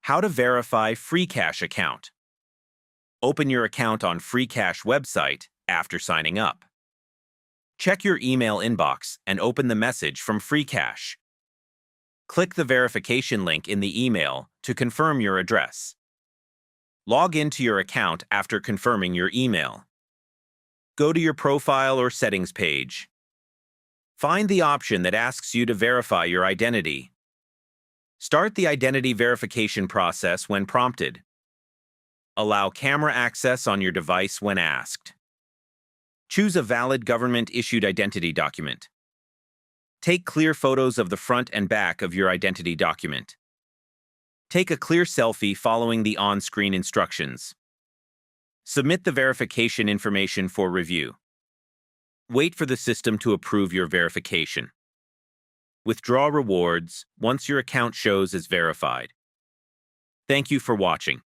How to verify Freecash account. Open your account on Freecash website after signing up. Check your email inbox and open the message from Freecash. Click the verification link in the email to confirm your address. Log into your account after confirming your email. Go to your profile or settings page. Find the option that asks you to verify your identity. Start the identity verification process when prompted. Allow camera access on your device when asked. Choose a valid government-issued identity document. Take clear photos of the front and back of your identity document. Take a clear selfie following the on-screen instructions. Submit the verification information for review. Wait for the system to approve your verification. Withdraw rewards once your account shows as verified. Thank you for watching.